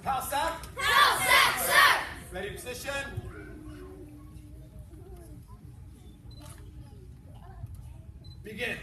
Pal sack. Pal sack, sir. Ready position. Begin.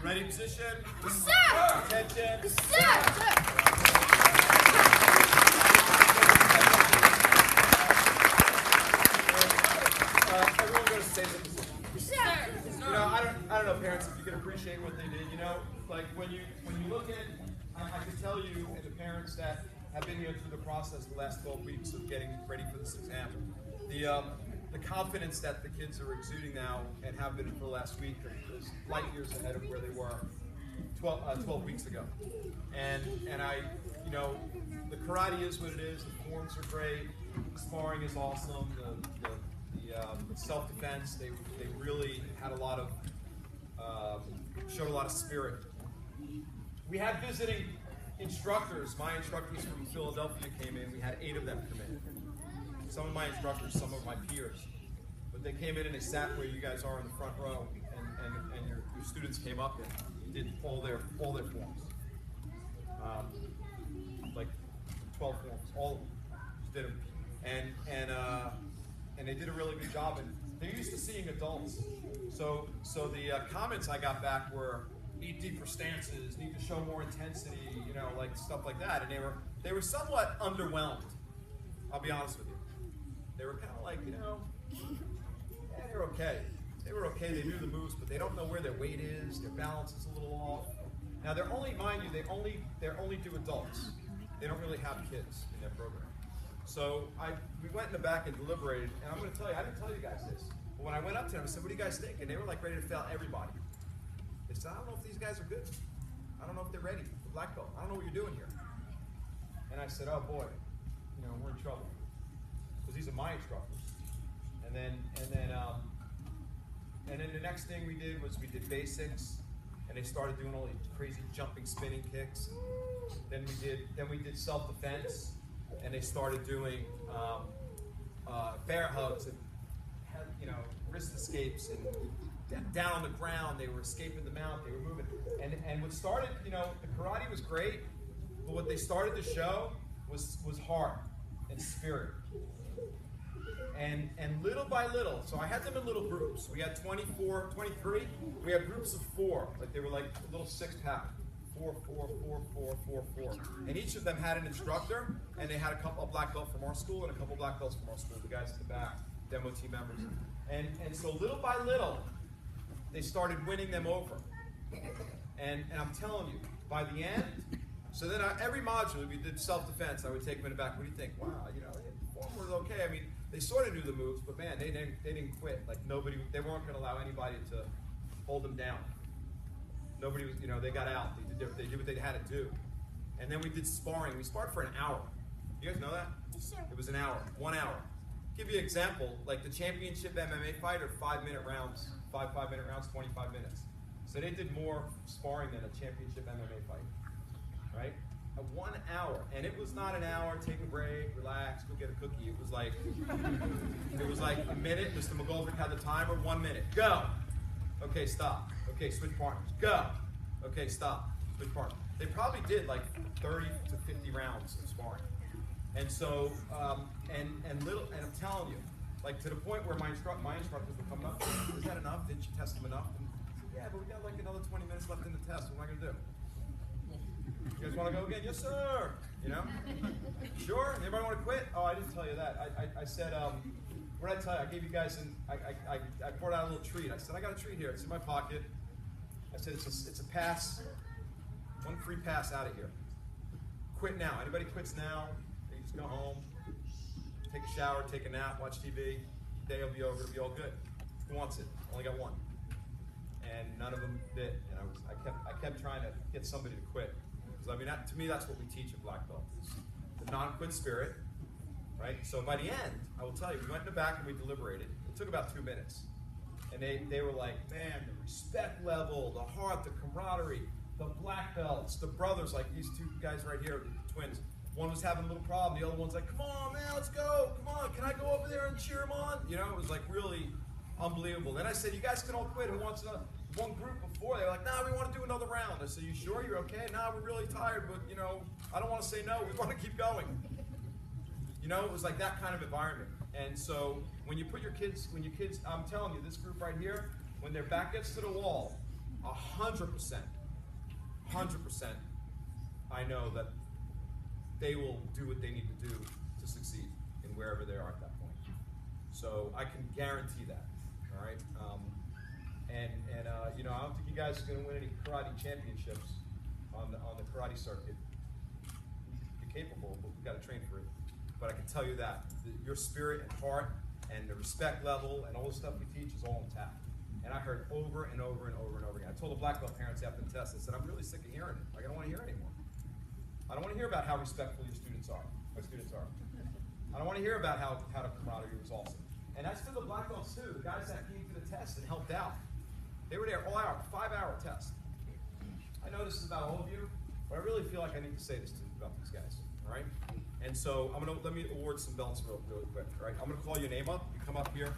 Ready position. Sir. Attention. Sir. Everyone go to station position. Sir. You know, I don't know, parents, if you can appreciate what they did. You know, like when you look at, I can tell you, and the parents that have been here through the process the last 12 weeks of getting ready for this exam, the confidence that the kids are exuding now and have been for the last week is light years ahead of where they were 12 weeks ago. And I, you know, the karate is what it is. The forms are great. Sparring is awesome. The self-defense, they really had a lot of, showed a lot of spirit. We had visiting instructors. My instructors from Philadelphia came in. We had 8 of them come in. Some of my instructors, some of my peers. But they came in and they sat where you guys are in the front row, and your students came up and did all their forms. Like 12 forms, all of them. Just did them. And they did a really good job. And they're used to seeing adults. So the comments I got back were, eat deeper stances, need to show more intensity, you know, like stuff like that. And they were somewhat underwhelmed. I'll be honest with you. They were kind of like, you know, yeah, they're okay. They were okay. They knew the moves, but they don't know where their weight is. Their balance is a little off. Now they're only, mind you, they only do adults. They don't really have kids in their program. So we went in the back and deliberated, and I'm going to tell you, I didn't tell you guys this, but when I went up to them, I said, what do you guys think? And they were like ready to fail everybody. They said, I don't know if these guys are good. I don't know if they're ready for black belt. I don't know what you're doing here. And I said, oh boy, you know, we're in trouble. Because these are my instructors. And then the next thing we did was we did basics, and they started doing all these crazy jumping, spinning kicks. Then we did self-defense, and they started doing bear hugs and, you know, wrist escapes, and down on the ground. They were escaping the mount. They were moving. And what started, you know, the karate was great, but what they started to show was heart and spirit. And little by little, so I had them in little groups. We had 24, 23. We had groups of 4, like they were like a little 6-pack. 4, 4, 4, 4, 4, 4. And each of them had an instructor, and they had a couple of black belts from our school and a couple of black belts from our school, the guys at the back, demo team members. And so little by little, they started winning them over. And I'm telling you, by the end, so then every module, we did self-defense, I would take them in the back. What do you think? Wow, you know, the form was okay. I mean, they sort of knew the moves, but man, they didn't quit. Like nobody, they weren't going to allow anybody to hold them down. Nobody was, you know, they got out. They did what they had to do. And then we did sparring. We sparred for an hour. You guys know that? Yes, sir. It was an hour, 1 hour. Give you an example, like the championship MMA fight are 5-minute rounds, 5-minute rounds, 25 minutes. So they did more sparring than a championship MMA fight, right? 1 hour, and it was not an hour, take a break, relax, go get a cookie. It was like a minute. Mr. McGoldrick had the timer, 1 minute. Go. Okay, stop. Okay, switch partners. Go. Okay, stop. Switch partners. They probably did like 30 to 50 rounds of sparring. And so, and I'm telling you, like to the point where my instructors were coming up, is that enough? Didn't you test them enough? And I said, yeah, but we got like another 20 minutes left in the test. What am I gonna do? You guys want to go again? Yes, sir. You know? Sure? Anybody want to quit? Oh, I didn't tell you that. I said, what did I tell you? I gave you guys I brought out a little treat. I said, I got a treat here. It's in my pocket. I said, it's a pass, 1 free pass out of here. Quit now. Anybody quits now? You just go home, take a shower, take a nap, watch TV. Day will be over. It'll be all good. Who wants it? Only got one. And none of them bit. And I kept trying to get somebody to quit. Because I mean, to me, that's what we teach at Black Belt: is the non-quit spirit, right? So by the end, I will tell you, we went in the back and we deliberated. It took about 2 minutes, and they were like, man, the respect level, the heart, the camaraderie, the black belts, the brothers, like these two guys right here, the twins. One was having a little problem. The other one's like, come on, man, let's go. Come on, can I go over there and cheer him on? You know, it was like really unbelievable. Then I said, you guys can all quit. Who wants another? One group before, they were like, nah, we want to do another round. I said, you sure you're okay? Nah, we're really tired, but, you know, I don't want to say no. We want to keep going. You know, it was like that kind of environment. And so when you put your kids, I'm telling you, this group right here, when their back gets to the wall, 100%, I know that they will do what they need to do to succeed in wherever they are at that point. So I can guarantee that, all right? You know, I don't think you guys are going to win any karate championships on the karate circuit. You're capable, but we've got to train for it. But I can tell you that your spirit and heart and the respect level and all the stuff we teach is all intact. And I heard over and over and over and over again. I told the black belt parents after the test, I said, I'm really sick of hearing it. Like, I don't want to hear it anymore. I don't want to hear about how respectful your students are. My students are. I don't want to hear about how the camaraderie was awesome. And that's for the black belts too. The guys that came to the test and helped out. They were there all hour, 5-hour test. I know this is about all of you, but I really feel like I need to say this about these guys. All right? And so let me award some belts real quick. All right? I'm gonna call your name up. You come up here.